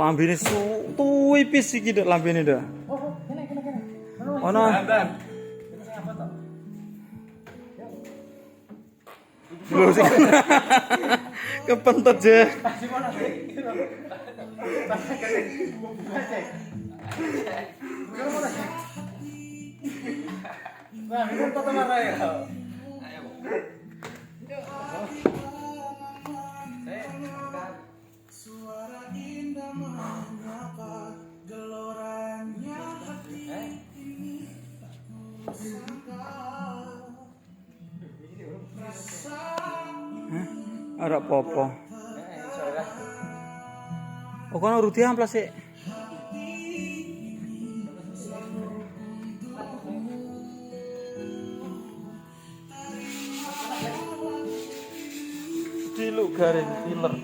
Lambene tuwipis iki dak lambene dak. Ono. Lho sing kepentet je. Nah, ini foto marah ya. Suara indah mengapa gelorannya hati ini tak kusangka. Ora apa-apa. Oh kono rudi amplas sik. Diluk garing filler.